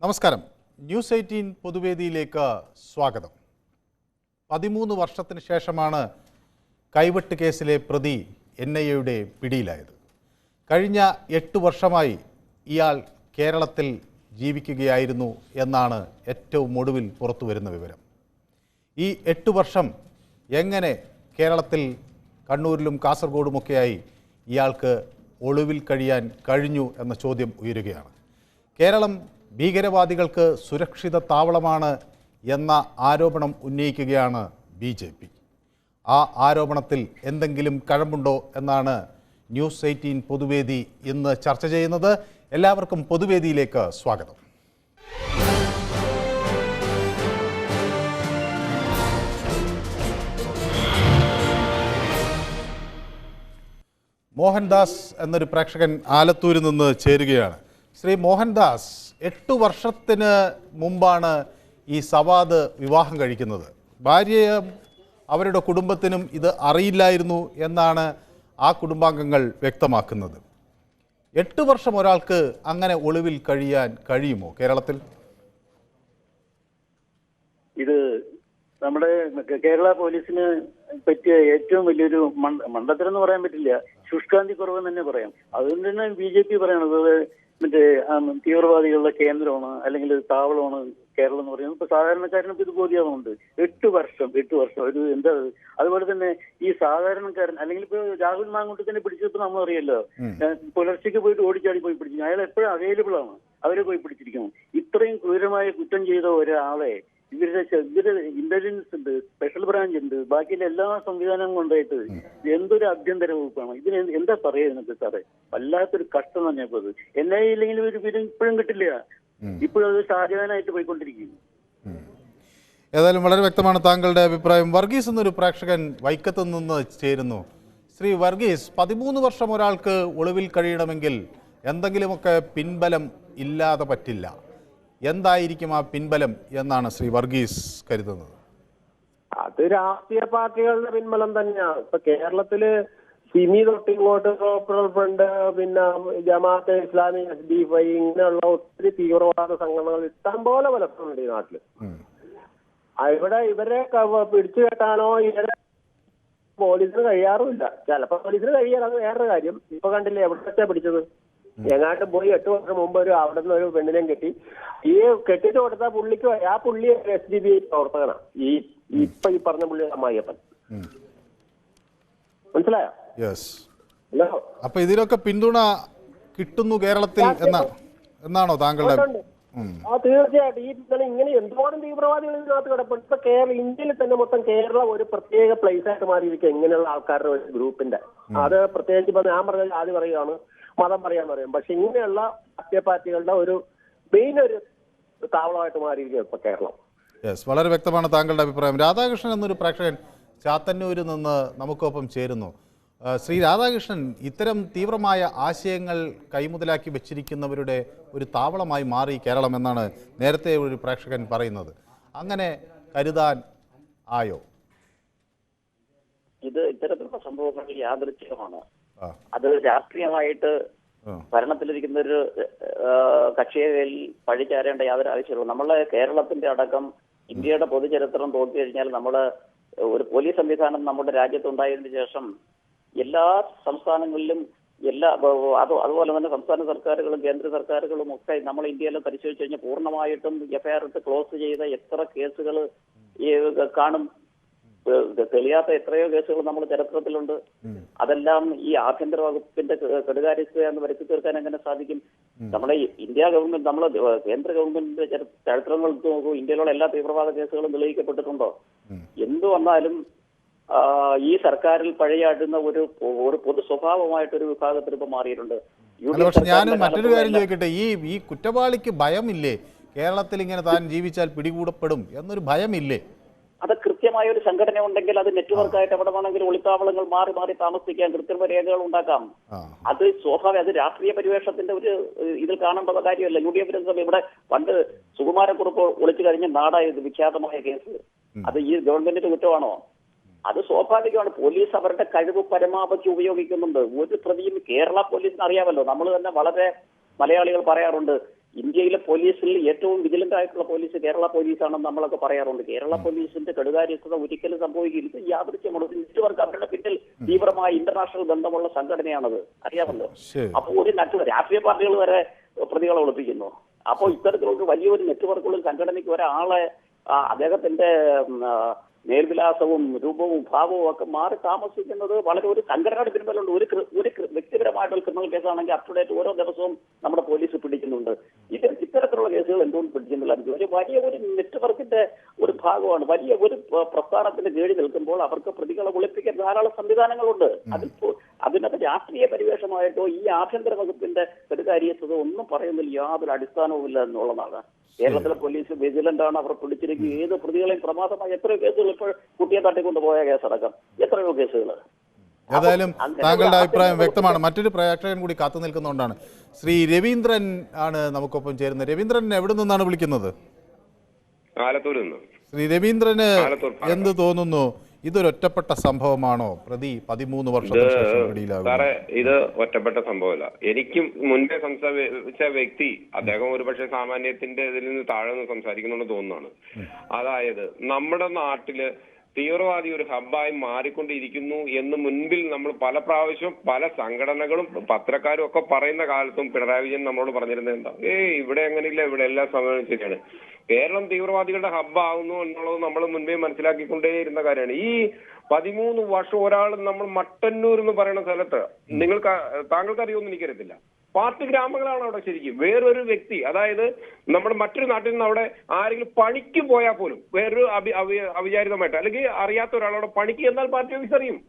നമസ്കാരം. ന്യൂസ് 18 പൊതുവേദിയിലേക്ക് സ്വാഗതം. 13 വർഷത്തിന് ശേഷമാണ് കൈവെട്ട് കേസിലെ പ്രതി NIA പിടിയിലായത്. കഴിഞ്ഞ 8 വർഷമായി ഇയാൾ കേരളത്തിൽ ജീവിക്കുകയായിരുന്നു എന്നാണ് ഏറ്റവും ഒടുവിൽ പുറത്തു വരുന്ന വിവരം. ഈ 8 വർഷം എങ്ങനെ കേരളത്തിൽ കണ്ണൂരിലും കാസർഗോഡുമൊക്കെയായി ഇയാൾക്ക് ഒളിവിൽ കഴിയാൻ കഴിഞ്ഞു എന്ന ചോദ്യം ഉയരുകയാണ്. കേരളം ഭീകരവാദികൾക്ക് സുരക്ഷിത താവളമാണ് എന്ന ആരോപണം ഉന്നയിക്കുകയാണ് BJP. ആ ആരോപണത്തിൽ എന്തെങ്കിലും കഴമ്പുണ്ടോ എന്നാണ് ന്യൂസ് 18 പൊതുവേദി ഇന്ന് ചർച്ച ചെയ്യുന്നത്. എല്ലാവർക്കും പൊതുവേദിയിലേക്ക് സ്വാഗതം. മോഹൻദാസ് എന്നൊരു പ്രേക്ഷകൻ ആലത്തൂരിൽ നിന്ന് ചേരുകയാണ്. ശ്രീ മോഹൻദാസ്, 8 വർഷത്തിന് മുമ്പാണ് ഈ സവാദ് വിവാഹം കഴിക്കുന്നത്. ഭാര്യയും അവരുടെ കുടുംബത്തിനും ഇത് അറിയില്ലായിരുന്നു എന്നാണ് ആ കുടുംബാംഗങ്ങൾ വ്യക്തമാക്കുന്നത്. 8 വർഷം ഒരാൾക്ക് അങ്ങനെ ഒളിവിൽ കഴിയാൻ കഴിയുമോ കേരളത്തിൽ? ഇത് നമ്മുടെ കേരള പോലീസിന് പറ്റിയ ഏറ്റവും വലിയൊരു മണ്ടത്തരം എന്ന് പറയാൻ പറ്റില്ല, ശുഷ്കാന്തി കുറവെന്ന് തന്നെ പറയാം. അതുകൊണ്ട് തന്നെ BJP പറയണത് മറ്റേ തീവ്രവാദികളുടെ കേന്ദ്രമാണ് അല്ലെങ്കിൽ താവളമാണ് കേരളം എന്ന് പറയുന്നത്. ഇപ്പൊ സാധാരണക്കാരനും ഇത് ബോധ്യമാവുന്നുണ്ട്. 8 വർഷം ഒരു എന്താ. അതുപോലെ തന്നെ ഈ സാധാരണക്കാരൻ അല്ലെങ്കിൽ ഇപ്പൊ രാഹുൽ മാങ്കൂട്ടത്തിനെ പിടിച്ചപ്പോ നമ്മൾ അറിയല്ലോ, പുലർച്ചയ്ക്ക് പോയിട്ട് ഓടിച്ചാടി പോയി പിടിച്ചു. അയാൾ എപ്പോഴും അവൈലബിൾ ആണ്, അവരെ പോയി പിടിച്ചിരിക്കണം. ഇത്രയും ക്രൂരമായ കുറ്റം ചെയ്ത ഒരാളെ ഇവരുടെ ഇന്റലിജൻസ് ഉണ്ട്, സ്പെഷ്യൽ ബ്രാഞ്ച് ഉണ്ട്, ബാക്കിയുള്ള എല്ലാ സംവിധാനവും കൊണ്ടായിട്ട് എന്തൊരു ആഭ്യന്തര വകുപ്പാണ് ഇതിന്. എന്താ പറയാ ഇതിനൊക്കെ സാറേ? വല്ലാത്തൊരു കഷ്ടം തന്നെ. ഇപ്പൊ അത് NIA ഇല്ലെങ്കിൽ ഒരു പേരും ഇപ്പോഴും കിട്ടില്ല. ഇപ്പോഴും അത് ഷാജഹാനായിട്ട് പോയിക്കൊണ്ടിരിക്കുന്നു. ഏതായാലും വളരെ വ്യക്തമാണ് താങ്കളുടെ അഭിപ്രായം. വർഗീസ് എന്നൊരു പ്രേക്ഷകൻ വൈക്കത്ത് നിന്ന് ചേരുന്നു. ശ്രീ വർഗീസ്, 13 വർഷം ഒരാൾക്ക് ഒളിവിൽ കഴിയണമെങ്കിൽ എന്തെങ്കിലുമൊക്കെ പിൻബലം ഇല്ലാതെ പറ്റില്ല. എന്തായിരിക്കും ആ പിൻബലം എന്നാണ് ശ്രീ വർഗീസ് കരുതുന്നത്? അത് രാഷ്ട്രീയ പാർട്ടികളുടെ പിൻബലം തന്നെയാണ്. ഇപ്പൊ കേരളത്തില് സിമി തൊട്ടിങ്ങോട്ട് പോപ്പുലർ ഫ്രണ്ട്, പിന്നെ ജമാഅത്തെ ഇസ്ലാമി, SDFI ഇങ്ങനെയുള്ള ഒത്തിരി തീവ്രവാദ സംഘടനകൾ ഇഷ്ടംപോലെ പലപ്പോഴുണ്ട് ഈ നാട്ടില്. ഇവിടെ ഇവരെ പിടിച്ചു കെട്ടാനോ ഇവരെ പോലീസിന് കഴിയാറുമില്ല. ചിലപ്പോ പോലീസിന് കഴിയാറ്, അത് വേറൊരു കാര്യം. ഇപ്പൊ കണ്ടില്ലേ എവിടെ വെച്ചാ പിടിച്ചത്? എങ്ങാണ്ട് പോയി 8 വർഷം മുമ്പ് അവിടെ നിന്ന് ഒരു പെണ്ണിനെയും കെട്ടി. ഈ കെട്ടിട്ട് കൊടുത്ത പുള്ളിക്ക് ആ പുള്ളി SDPI പ്രവർത്തകനാണ്. ഇപ്പൊ ഈ പറഞ്ഞ പുള്ളി അമ്മായിയപ്പൻ. മനസ്സിലായോ? അപ്പൊ ഇതിലൊക്കെ പിന്തുണ കിട്ടുന്നു കേരളത്തിൽ എന്നാണോ താങ്കളുടെ? തീർച്ചയായിട്ടും. ഈ ഇങ്ങനെ എന്തോരം തീവ്രവാദികൾ ഇതിനകത്ത് കിടപ്പുണ്ട്. ഇപ്പൊ ഇന്ത്യയിൽ തന്നെ മൊത്തം കേരളം ഒരു പ്രത്യേക പ്ലേസ് ആയിട്ട് മാറിയിരിക്കുക ഇങ്ങനെയുള്ള ആൾക്കാരുടെ ഒരു ഗ്രൂപ്പിന്റെ. അത് പ്രത്യേകിച്ച് ഇപ്പൊ ഞാൻ പറഞ്ഞ ജാതി പറയുകയാണ്, മതം പറയാന്ന് പറയും. പക്ഷെ ഇങ്ങനെയുള്ള രാഷ്ട്രീയ പാർട്ടികളുടെ ഒരു മെയിൻ ഒരു താവളമായിട്ട് മാറിയിരിക്കുക ഇപ്പൊ കേരളം. വളരെ വ്യക്തമാണ് താങ്കളുടെ അഭിപ്രായം. രാധാകൃഷ്ണൻ എന്നൊരു പ്രേക്ഷകൻ ചാത്തന്നൂരിൽ നിന്ന് നമുക്കൊപ്പം ചേരുന്നു. ശ്രീ രാധാകൃഷ്ണൻ, ഇത്തരം തീവ്രമായ ആശയങ്ങൾ കൈമുതലാക്കി വെച്ചിരിക്കുന്നവരുടെ ഒരു താവളമായി മാറി കേരളം എന്നാണ് നേരത്തെ ഒരു പ്രേക്ഷകൻ പറയുന്നത്. അങ്ങനെ കരുതാൻ ആയോ? ഇത് ഇത്തരത്തിലുള്ള സംഭവങ്ങൾ യാദൃച്ഛികമാണ്. അത് രാഷ്ട്രീയമായിട്ട് ഭരണത്തിലിരിക്കുന്ന ഒരു കക്ഷിയെ പഴിചാരേണ്ട യാതൊരു ആവശ്യമില്ല. നമ്മളെ കേരളത്തിന്റെ അടക്കം ഇന്ത്യയുടെ പൊതുചരിത്രം നോക്കി കഴിഞ്ഞാൽ നമ്മള് ഒരു പോലീസ് സംവിധാനം നമ്മുടെ രാജ്യത്തുണ്ടായതിനു ശേഷം എല്ലാ സംസ്ഥാനങ്ങളിലും അതുപോലെ തന്നെ സംസ്ഥാന സർക്കാരുകളും കേന്ദ്ര സർക്കാരുകളും ഒക്കെ നമ്മൾ ഇന്ത്യയിൽ പരിശോധിച്ചു കഴിഞ്ഞാൽ പൂർണ്ണമായിട്ടും FIR ഇട്ട് ക്ലോസ് ചെയ്ത എത്ര കേസുകൾ കാണും. തെളിയാത്ത എത്രയോ കേസുകൾ നമ്മുടെ ചരിത്രത്തിലുണ്ട്. അതെല്ലാം ഈ ആഭ്യന്തര വകുപ്പിന്റെ കെടുകാര്യസ്ഥതയെന്ന് വരുത്തി തീർക്കാൻ എങ്ങനെ സാധിക്കും? നമ്മുടെ ഇന്ത്യ ഗവൺമെന്റ്, നമ്മളെ കേന്ദ്ര ഗവൺമെന്റിന്റെ ചരിത്രങ്ങൾ നോക്കൂ. ഇന്ത്യയിലുള്ള എല്ലാ തീവ്രവാദ കേസുകളും തെളിയിക്കപ്പെട്ടിട്ടുണ്ടോ? എന്തു വന്നാലും ഈ സർക്കാരിൽ പഴയാടുന്ന ഒരു പൊതു സ്വഭാവമായിട്ടൊരു വിഭാഗത്തിന് ഇപ്പൊ മാറിയിട്ടുണ്ട്. പക്ഷെ ഞാൻ മറ്റൊരു കാര്യം ചോദിക്കട്ടെ, ഈ കുറ്റവാളിക്ക് ഭയമില്ലേ? കേരളത്തിൽ ഇങ്ങനെ താൻ ജീവിച്ചാൽ പിടികൂടപ്പെടും എന്നൊരു ഭയമില്ലേ? അത് കൃത്യമായ ഒരു സംഘടന ഉണ്ടെങ്കിൽ അത് നെറ്റ്വർക്കായിട്ട് എവിടെ വേണമെങ്കിലും ഒളിത്താവളങ്ങൾ മാറി മാറി താമസിക്കാൻ കൃത്രിമ രേഖകൾ ഉണ്ടാക്കാം. അത് സ്വാഭാവിക, അത് രാഷ്ട്രീയ പരിവേഷത്തിന്റെ ഒരു ഇതിൽ കാണേണ്ട കാര്യമല്ല. UDF ഇവിടെ പണ്ട് സുകുമാരക്കുറുപ്പ് ഒളിച്ചു കഴിഞ്ഞ നാടായത് വിഖ്യാതമായ കേസ്. അത് ഈ ഗവൺമെന്റിന്റെ കുറ്റമാണോ? അത് സ്വാഭാവികമാണ്. പോലീസ് അവരുടെ കഴിവ് പരമാവധി ഉപയോഗിക്കുന്നുണ്ട്. ഒരു പ്രതിയും കേരള പോലീസിന് അറിയാമല്ലോ. നമ്മൾ തന്നെ വളരെ മലയാളികൾ പറയാറുണ്ട്, ഇന്ത്യയിലെ പോലീസിൽ ഏറ്റവും വിജിലന്റ് ആയിട്ടുള്ള പോലീസ് കേരള പോലീസാണെന്ന് നമ്മളൊക്കെ പറയാറുണ്ട്. കേരള പോലീസിന്റെ കെടുകാര്യസ്ഥത ഒരിക്കലും സംഭവിക്കില്ല. ഇത് യാദൃശ്യമാണ്. നെറ്റ്വർക്ക് അവരുടെ പിന്നിൽ തീവ്രമായ ഇന്റർനാഷണൽ ബന്ധമുള്ള സംഘടനയാണത്, അറിയാമല്ലോ. അപ്പോൾ ഒരു രാഷ്ട്രീയ പാർട്ടികൾ വരെ പ്രതികളെ ഒളിപ്പിക്കുന്നു. അപ്പോൾ ഇത്തരത്തിലുള്ള വലിയൊരു നെറ്റ്വർക്കുകളും സംഘടനയ്ക്ക് ഒരാളെ അദ്ദേഹത്തിന്റെ മേൽവിലാസവും രൂപവും ഭാവവും ഒക്കെ മാറി താമസിക്കുന്നത് വളരെ ഒരു സംഘടനയുടെ പിൻബലമുണ്ട്. ഒരു വ്യക്തിപരമായിട്ടുള്ള ക്രിമിനൽ കേസാണെങ്കിൽ അപ് ടു ഡേറ്റ് ഓരോ ദിവസവും നമ്മുടെ പോലീസ് പിടിക്കുന്നുണ്ട്. ഇത്തരത്തിലുള്ള കേസുകൾ എന്തുകൊണ്ട് പിടിക്കുന്നില്ല? ഒരു വലിയ ഒരു നെറ്റ്വർക്കിന്റെ ഒരു ഭാഗമാണ്. വലിയ ഒരു പ്രസ്ഥാനത്തിന്റെ കീഴിൽ നിൽക്കുമ്പോൾ അവർക്ക് പ്രതികളെ ഒളിപ്പിക്കാൻ ധാരാളം സംവിധാനങ്ങളുണ്ട്. അതിനകത്ത് രാഷ്ട്രീയ പരിവേഷമായിട്ടോ ഈ ആഭ്യന്തര വകുപ്പിന്റെ കെടുകാര്യസ്ഥത ഒന്നും പറയുന്നതിൽ യാതൊരു അടിസ്ഥാനവുമില്ല എന്നുള്ളതാണ്. കേരളത്തിലെ പോലീസ് വിജിലന്റ് ആണ്. അവർ പിടിച്ചിരിക്കും ഏത് പ്രതികളെയും പ്രമാദമായ എത്രയോ കേസുകൾ ഇപ്പോൾ കുട്ടിയെ തട്ടിക്കൊണ്ടുപോയ കേസടക്കം എത്രയോ കേസുകൾ. ഏതായാലും താങ്കളുടെ അഭിപ്രായം വ്യക്തമാണ്. മറ്റൊരു പ്രേക്ഷകൻ കൂടി കാത്തു നിൽക്കുന്നതുകൊണ്ടാണ്. ശ്രീ രവീന്ദ്രൻ ആണ് നമുക്കൊപ്പം ചേരുന്നത്. രവീന്ദ്രൻ എവിടെ നിന്നാണ് വിളിക്കുന്നത്? ശ്രീ രവീന്ദ്രന് എന്ത് തോന്നുന്നു? ഇതൊരൊറ്റപ്പെട്ട സംഭവമാണോ? പ്രതി 13 വർഷത്തിന് ശേഷം പിടിയിലാകും. ഇത് ഒറ്റപ്പെട്ട സംഭവമല്ല. എനിക്ക് മുൻപേ സംസാരിച്ച വ്യക്തി അദ്ദേഹം ഒരുപക്ഷെ സാമാന്യത്തിന്റെ ഇതിൽ നിന്ന് താഴെ നിന്ന് സംസാരിക്കുന്നുണ്ടെന്ന് തോന്നുന്നതാണ്. അതായത് നമ്മുടെ നാട്ടില് തീവ്രവാദി ഒരു ഹബ്ബായി മാറിക്കൊണ്ടിരിക്കുന്നു എന്ന് മുൻപിൽ നമ്മൾ പല പ്രാവശ്യം പല സംഘടനകളും പത്രക്കാരും ഒക്കെ പറയുന്ന കാലത്തും പിണറായി വിജയൻ നമ്മളോട് പറഞ്ഞിരുന്നത് എന്താ? ഇവിടെ അങ്ങനെയില്ല, ഇവിടെ എല്ലാ സമയവും ശരിയാണ്. കേരളം തീവ്രവാദികളുടെ ഹബ്ബാവുന്നു എന്നുള്ളത് നമ്മൾ മുൻപേ മനസ്സിലാക്കിക്കൊണ്ടേയിരുന്ന കാര്യമാണ്. ഈ 13 വർഷം ഒരാൾ നമ്മൾ മട്ടന്നൂർ എന്ന് പറയുന്ന സ്ഥലത്ത് താങ്കൾക്ക് അറിയുമെന്ന് എനിക്കറിയത്തില്ല, പാർട്ടി ഗ്രാമങ്ങളാണ് അവിടെ ശരിക്കും. വേറൊരു വ്യക്തി, അതായത് നമ്മുടെ മറ്റൊരു നാട്ടിൽ നിന്ന് അവിടെ ആരെങ്കിലും പണിക്ക് പോയാൽ പോലും വേറൊരു അവിചാരിതമായിട്ട് അല്ലെങ്കിൽ അറിയാത്ത ഒരാളവിടെ പണിക്ക് എന്നാൽ പാർട്ടി ഓഫീസ് അറിയും.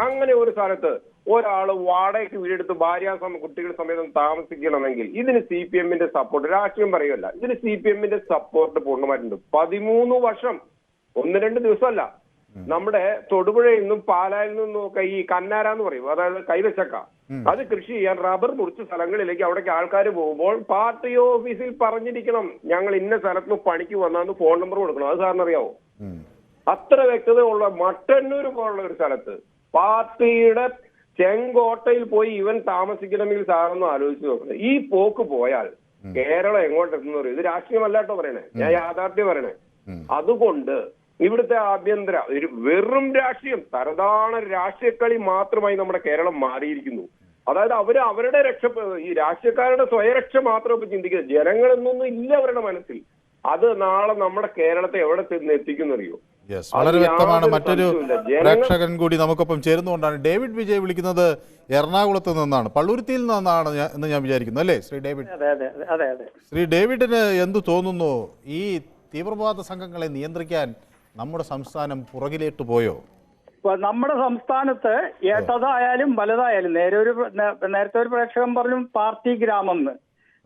അങ്ങനെ ഒരു സ്ഥലത്ത് ഒരാള് വാടകയ്ക്ക് വീടെടുത്ത് കുട്ടികൾ സമേതം താമസിക്കണമെങ്കിൽ ഇതിന് CPM-ന്റെ സപ്പോർട്ട്, രാഷ്ട്രീയം പറയുമല്ല, ഇതിന് CPM-ന്റെ സപ്പോർട്ട് പൂർണ്ണമായിട്ടുണ്ട്. 13 വർഷം 1-2 ദിവസമല്ല. നമ്മുടെ തൊടുപുഴയിൽ നിന്നും പാലായിൽ നിന്നും ഒക്കെ ഈ കന്നാര എന്ന് പറയും, അതായത് കൈതച്ചക്ക, അത് കൃഷി ചെയ്യാൻ റബ്ബർ മുറിച്ച സ്ഥലങ്ങളിലേക്ക് അവിടേക്ക് ആൾക്കാർ പോകുമ്പോൾ പാർട്ടി ഓഫീസിൽ പറഞ്ഞിരിക്കണം ഞങ്ങൾ ഇന്ന സ്ഥലത്ത് പണിക്ക് വന്നാന്ന് ഫോൺ നമ്പർ കൊടുക്കണം. അത് സാറിന് അറിയാവോ? അത്ര വ്യക്തത ഉള്ള മട്ടന്നൂർ പോലുള്ള ഒരു സ്ഥലത്ത് പാർട്ടിയുടെ ചെങ്കോട്ടയിൽ പോയി ഇവൻ താമസിക്കണമെങ്കിൽ സാറൊന്ന് ആലോചിച്ച് നോക്കണം. ഈ പോക്ക് പോയാൽ കേരളം എങ്ങോട്ടെത്തുന്ന പറയും. ഇത് രാഷ്ട്രീയമല്ലാട്ടോ പറയണേ, ഞാൻ യാഥാർത്ഥ്യം പറയണേ. അതുകൊണ്ട് ഇവിടുത്തെ ആഭ്യന്തര ഒരു വെറും രാഷ്ട്രീയം, തരതാണ രാഷ്ട്രീയക്കളി മാത്രമായി നമ്മുടെ കേരളം മാറിയിരിക്കുന്നു. അതായത് അവരുടെ ഈ രാഷ്ട്രീയക്കാരുടെ സ്വയരക്ഷ മാത്രം ഇപ്പൊ ചിന്തിക്കുന്നത്. ജനങ്ങളെന്നൊന്നും ഇല്ല അവരുടെ മനസ്സിൽ. അത് നാളെ നമ്മുടെ കേരളത്തെ എവിടെ എത്തിക്കുന്നറിയോ? വളരെ വ്യക്തമാണ്. മറ്റൊരു പ്രേക്ഷകൻ കൂടി നമുക്കൊപ്പം ചേരുന്നുകൊണ്ടാണ്. ഡേവിഡ് വിജയ് വിളിക്കുന്നത് എറണാകുളത്ത് നിന്നാണ്, പള്ളുരുത്തിയിൽ നിന്നാണ് എന്ന് ഞാൻ വിചാരിക്കുന്നു, അല്ലേ ശ്രീ ഡേവിഡ്? ശ്രീ ഡേവിഡിന് എന്ത് തോന്നുന്നു? ഈ തീവ്രവാദ സംഘങ്ങളെ നിയന്ത്രിക്കാൻ നമ്മുടെ സംസ്ഥാനം പുറകിലേട്ട് പോയോ? നമ്മുടെ സംസ്ഥാനത്ത് ഏട്ടതായാലും വലുതായാലും നേരത്തെ ഒരു പ്രേക്ഷകൻ പറഞ്ഞു പാർട്ടി ഗ്രാമം എന്ന്.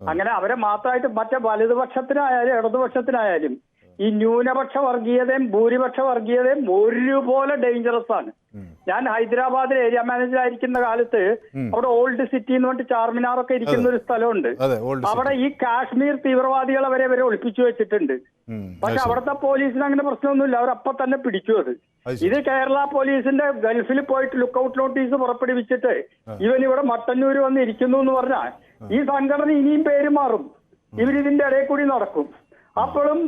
അങ്ങനെ അവരെ മാത്രമായിട്ട് മറ്റേ വലതുപക്ഷത്തിനായാലും ഇടതുപക്ഷത്തിനായാലും ഈ ന്യൂനപക്ഷ വർഗീയതയും ഭൂരിപക്ഷ വർഗീയതയും ഒരുപോലെ ഡേഞ്ചറസ് ആണ്. ഞാൻ ഹൈദരാബാദിൽ ഏരിയ മാനേജർ ആയിരിക്കുന്ന കാലത്ത് അവിടെ ഓൾഡ് സിറ്റി എന്ന് പറഞ്ഞിട്ട് ചാർമിനാറൊക്കെ ഇരിക്കുന്ന ഒരു സ്ഥലമുണ്ട്. അവിടെ ഈ കാശ്മീർ തീവ്രവാദികളെ വരെ ഒളിപ്പിച്ചു വെച്ചിട്ടുണ്ട്. പക്ഷെ അവിടുത്തെ പോലീസിന് അങ്ങനെ പ്രശ്നമൊന്നുമില്ല, അവരപ്പൊ തന്നെ പിടിച്ചു അത്. ഇത് കേരള പോലീസിന്റെ ഗൾഫിൽ പോയിട്ട് ലുക്കൌട്ട് നോട്ടീസ് പുറപ്പെടുവിച്ചിട്ട് ഇവൻ ഇവിടെ മട്ടന്നൂര് വന്ന് ഇരിക്കുന്നു എന്ന് പറഞ്ഞാൽ ഈ സംഘടന ഇനിയും പേര് മാറും. ഇവരിതിന്റെ ഇടയിൽ കൂടി നടക്കും. അപ്പോഴും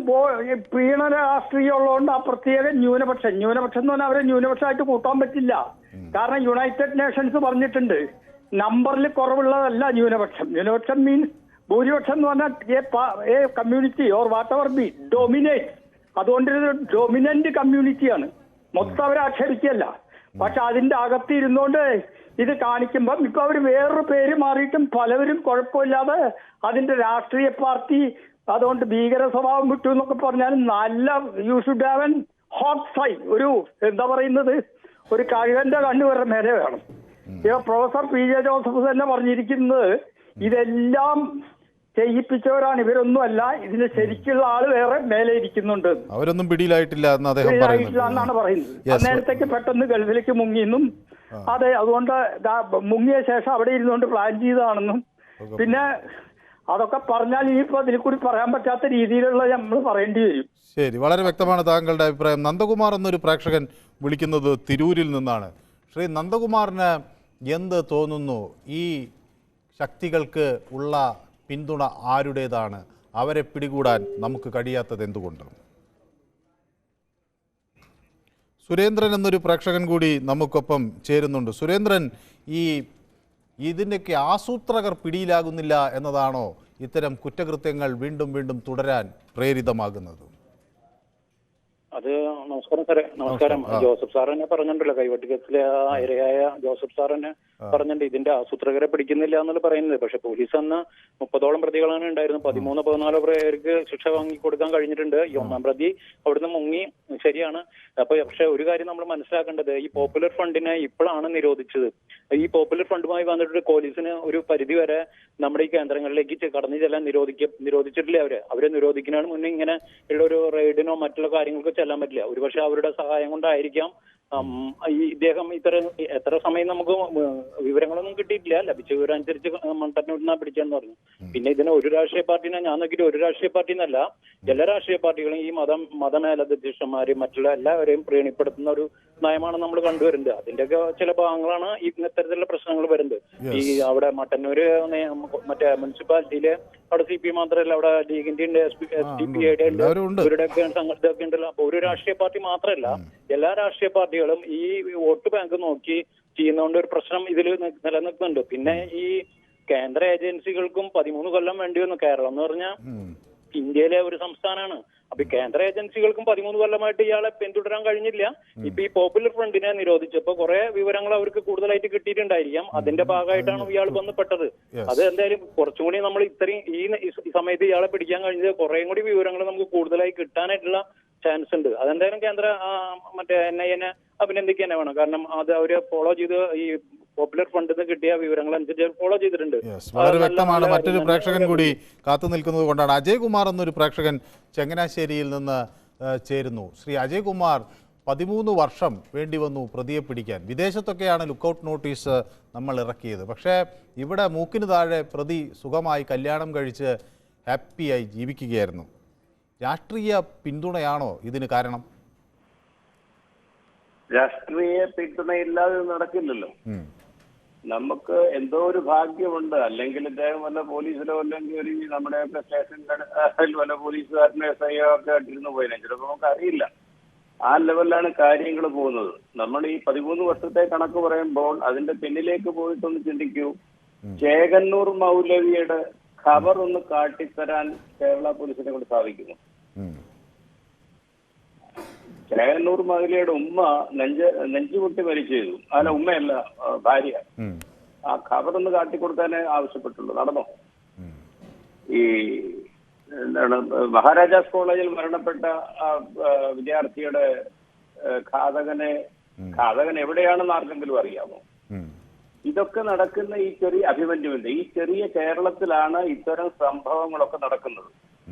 പ്രീണന രാഷ്ട്രീയം ഉള്ളതുകൊണ്ട് ആ പ്രത്യേക ന്യൂനപക്ഷം എന്ന് പറഞ്ഞാൽ അവരെ ന്യൂനപക്ഷമായിട്ട് കൂട്ടാൻ പറ്റില്ല. കാരണം യുണൈറ്റഡ് നേഷൻസ് പറഞ്ഞിട്ടുണ്ട് നമ്പറിൽ കുറവുള്ളതല്ല ന്യൂനപക്ഷം. ന്യൂനപക്ഷം മീൻസ് ഭൂരിപക്ഷം എന്ന് പറഞ്ഞാൽ A community or what ever B dominate. അതുകൊണ്ട് ഇത് ഡൊമിനന്റ് കമ്മ്യൂണിറ്റിയാണ്, മൊത്തം അവരെ ആക്ഷേപിക്കല്ല. പക്ഷെ അതിന്റെ അകത്ത് ഇരുന്നുകൊണ്ട് ഇത് കാണിക്കുമ്പം ഇപ്പൊ അവർ വേറൊരു പേര് മാറിയിട്ടും പലവരും കുഴപ്പമില്ലാതെ അതിന്റെ രാഷ്ട്രീയ പാർട്ടി അതുകൊണ്ട് ഭീകര സ്വഭാവം വിട്ടു എന്നൊക്കെ പറഞ്ഞാൽ നല്ല you should have an hot side. ഒരു എന്താ പറയുന്നത്, ഒരു കഴുകന്റെ കണ്ണുവരെ മേലെ വേണം. പ്രൊഫസർ PJ ജോസഫ് തന്നെ പറഞ്ഞിരിക്കുന്നത് ഇതെല്ലാം ചെയ്യിപ്പിച്ചവരാണ്, ഇവരൊന്നുമല്ല, ഇതിന് ശരിക്കുള്ള ആള് വേറെ മേലെ ഇരിക്കുന്നുണ്ട്, അവരൊന്നും പിടിയിലായിട്ടില്ല എന്നാണ് പറയുന്നത്. നേരത്തേക്ക് പെട്ടെന്ന് ഗൾഫിലേക്ക് മുങ്ങിയെന്നും അതെ, അതുകൊണ്ട് മുങ്ങിയ ശേഷം അവിടെ ഇരുന്നുകൊണ്ട് പ്ലാൻ ചെയ്തതാണെന്നും പിന്നെ അതൊക്കെ പറഞ്ഞാൽ ഇനിയിപ്പോ അതിൽ കൂടി പറയാൻ പറ്റാത്ത രീതിയിലുള്ള നമ്മൾ പറയേണ്ടി വരും. ശരി, വളരെ വ്യക്തമാണ് താങ്കളുടെ അഭിപ്രായം. നന്ദകുമാർ എന്നൊരു പ്രേക്ഷകൻ വിളിക്കുന്നത് തിരൂരിൽ നിന്നാണ്. ശ്രീ നന്ദകുമാറിന് എന്ത് തോന്നുന്നു? ഈ ശക്തികൾക്ക് ഉള്ള പിന്തുണ ആരുടേതാണ്? അവരെ പിടികൂടാൻ നമുക്ക് കഴിയാത്തത് എന്തുകൊണ്ട്? സുരേന്ദ്രൻ എന്നൊരു പ്രേക്ഷകൻ കൂടി നമുക്കൊപ്പം ചേരുന്നുണ്ട്. സുരേന്ദ്രൻ, ഇതിൻ്റെയൊക്കെ ആസൂത്രകർ പിടിയിലാകുന്നില്ല എന്നതാണോ ഇത്തരം കുറ്റകൃത്യങ്ങൾ വീണ്ടും വീണ്ടും തുടരാൻ പ്രേരിതമാകുന്നത്? അത് നമസ്കാരം സാറേ. നമസ്കാരം. ജോസഫ് സാർ തന്നെ പറഞ്ഞിട്ടുണ്ടല്ലോ, കൈവട്ടി കേസിലെ ഇരയായ ജോസഫ് സാർ തന്നെ പറഞ്ഞിട്ടുണ്ട് ഇതിന്റെ ആസൂത്രകരെ പിടിക്കുന്നില്ല എന്നുള്ള പറയുന്നത്. പക്ഷെ പോലീസ് അന്ന് 30ഓളം പ്രതികളാണ് ഉണ്ടായിരുന്നത്. 13-14 പേർക്ക് ശിക്ഷ വാങ്ങിക്കൊടുക്കാൻ കഴിഞ്ഞിട്ടുണ്ട്. ഈ 1-ാം പ്രതി അവിടുന്ന് മുങ്ങി, ശരിയാണ്. പക്ഷെ ഒരു കാര്യം നമ്മൾ മനസ്സിലാക്കേണ്ടത്, ഈ പോപ്പുലർ ഫണ്ടിനെ ഇപ്പോഴാണ് നിരോധിച്ചത്. ഈ പോപ്പുലർ ഫണ്ടുമായി വന്നിട്ട് പോലീസിന് ഒരു പരിധി വരെ നമ്മുടെ ഈ കേന്ദ്രങ്ങളിലേക്ക് കടന്നു ചെല്ലാൻ നിരോധിച്ചിട്ടില്ല. അവരെ നിരോധിക്കുന്നതിന് മുന്നേ ഇങ്ങനെ ഉള്ള ഒരു റെയ്ഡിനോ മറ്റുള്ള കാര്യങ്ങൾക്കോ ചെല്ലാൻ പറ്റില്ല. ഒരുപക്ഷെ അവരുടെ സഹായം കൊണ്ടായിരിക്കാം ഈ ഇദ്ദേഹം എത്ര സമയം നമുക്ക് വിവരങ്ങളൊന്നും കിട്ടിയിട്ടില്ല. ലഭിച്ച വിവരം അനുസരിച്ച് മണ്ടന്നൂരിനാ പിടിച്ചെന്ന് പറഞ്ഞു. പിന്നെ ഇതിനെ ഒരു രാഷ്ട്രീയ പാർട്ടിനെ ഞാൻ നോക്കിയിട്ട് ഒരു രാഷ്ട്രീയ പാർട്ടി എന്നല്ല, എല്ലാ രാഷ്ട്രീയ പാർട്ടികളും ഈ മതമേലധ്യക്ഷന്മാരെയും മറ്റുള്ള എല്ലാവരെയും പ്രീണിപ്പെടുത്തുന്ന ഒരു നയമാണ് നമ്മൾ കണ്ടുവരുന്നത്. അതിന്റെയൊക്കെ ചില ഭാഗങ്ങളാണ് ഈ ഇത്തരത്തിലുള്ള പ്രശ്നങ്ങൾ വരുന്നത്. ഈ അവിടെ മട്ടന്നൂര് മറ്റേ മുനിസിപ്പാലിറ്റിയിലെ അവിടെ CPI മാത്രമല്ല, അവിടെ ലീഗിന്റെ ഉണ്ട്, SDPI ഇവരുടെയൊക്കെ സംഘടനയൊക്കെ ഉണ്ടല്ലോ. അപ്പൊ ഒരു രാഷ്ട്രീയ പാർട്ടി മാത്രമല്ല, എല്ലാ രാഷ്ട്രീയ പാർട്ടികളും ഈ വോട്ട് ബാങ്ക് നോക്കി ചെയ്യുന്നതുകൊണ്ട് ഒരു പ്രശ്നം ഇതിൽ നിലനിൽക്കുന്നുണ്ട്. പിന്നെ ഈ കേന്ദ്ര ഏജൻസികൾക്കും 13 കൊല്ലം വേണ്ടി വന്നു. കേരളം എന്ന് പറഞ്ഞാൽ ഇന്ത്യയിലെ ഒരു സംസ്ഥാനമാണ്. അപ്പൊ ഈ കേന്ദ്ര ഏജൻസികൾക്കും 13 കൊല്ലമായിട്ട് ഇയാളെ പിന്തുടരാൻ കഴിഞ്ഞില്ല. ഇപ്പൊ ഈ പോപ്പുലർ ഫ്രണ്ടിനെ നിരോധിച്ചപ്പോ കുറെ വിവരങ്ങൾ അവർക്ക് കൂടുതലായിട്ട് കിട്ടിയിട്ടുണ്ടായിരിക്കാം. അതിന്റെ ഭാഗമായിട്ടാണ് ഇയാൾ ബന്ധപ്പെട്ടത്. അത് എന്തായാലും കുറച്ചും കൂടി നമ്മൾ ഇത്രയും ഈ സമയത്ത് ഇയാളെ പിടിക്കാൻ കഴിഞ്ഞത് കുറേയും കൂടി വിവരങ്ങൾ നമുക്ക് കൂടുതലായി കിട്ടാനായിട്ടുള്ള ചാൻസ് ഉണ്ട്. അതെന്തായാലും കേന്ദ്ര മറ്റേ NIA അഭിനന്ദിക്കുക തന്നെ വേണം. കാരണം അത് അവര് ഫോളോ ചെയ്ത് ഈ പോപ്പുലർ ഫണ്ടിൽ നിന്ന് കിട്ടിയ വിവരങ്ങൾ അനുസരിച്ച് ഫോളോ ചെയ്തിട്ടുണ്ട്. വളരെ വ്യക്തമാണ്. മറ്റൊരു പ്രേക്ഷകൻ കൂടി കാത്തു നിൽക്കുന്നത് കൊണ്ടാണ്. അജയ് കുമാർ എന്നൊരു പ്രേക്ഷകൻ ചങ്ങനാശ്ശേരിയിൽ നിന്ന് ചേരുന്നു. ശ്രീ അജയ് കുമാർ, 13 വർഷം വേണ്ടി വന്നു പ്രതിയെ പിടിക്കാൻ. വിദേശത്തൊക്കെയാണ് ലുക്കൌട്ട് നോട്ടീസ് നമ്മൾ ഇറക്കിയത്. പക്ഷേ ഇവിടെ മൂക്കിന് താഴെ പ്രതി സുഖമായി കല്യാണം കഴിച്ച് ഹാപ്പിയായി ജീവിക്കുകയായിരുന്നു. രാഷ്ട്രീയ പിന്തുണയാണോ ഇതിന് കാരണം? രാഷ്ട്രീയ പിന്തുണയില്ലാതെ നടക്കില്ലല്ലോ. നമുക്ക് എന്തോ ഒരു ഭാഗ്യമുണ്ട്. അല്ലെങ്കിൽ ഇദ്ദേഹം വല്ല പോലീസിലോ അല്ലെങ്കിൽ ഒരു നമ്മുടെയൊക്കെ സ്റ്റേഷനിൽ വല്ല പോലീസുകാരനോ SIO ഒക്കെ ആയിട്ടിരുന്ന് പോയില്ലേ, ചിലപ്പോൾ നമുക്ക് അറിയില്ല. ആ ലെവലിലാണ് കാര്യങ്ങൾ പോകുന്നത്. നമ്മൾ ഈ 13 വർഷത്തെ കണക്ക് പറയുമ്പോൾ അതിന്റെ പിന്നിലേക്ക് പോയിട്ടൊന്ന് ചിന്തിക്കൂ. ചേകന്നൂർ മൗലവിയുടെ ഖബർ ഒന്ന് കാട്ടിത്തരാൻ കേരള പോലീസിനെ കൊണ്ട് സാധിക്കുന്നു. ചേകന്നൂർ മൗലവിയുടെ ഉമ്മ നെഞ്ചുപൊട്ടി മരിച്ചു ചെയ്തു. അല്ല, ഉമ്മയല്ല, ഭാര്യ. ആ ഖബറൊന്ന് കാട്ടിക്കൊടുക്കാനേ ആവശ്യപ്പെട്ടുള്ളൂ. നടന്നോ? ഈ എന്താണ് മഹാരാജാസ് കോളേജിൽ മരണപ്പെട്ട വിദ്യാർത്ഥിയുടെ ഘാതകൻ എവിടെയാണെന്ന് ആർക്കെങ്കിലും അറിയാമോ? ഇതൊക്കെ നടക്കുന്ന ഈ ചെറിയ അഭിമന്യുവിന്റെ ഈ ചെറിയ കേരളത്തിലാണ് ഇത്തരം സംഭവങ്ങളൊക്കെ നടക്കുന്നത്.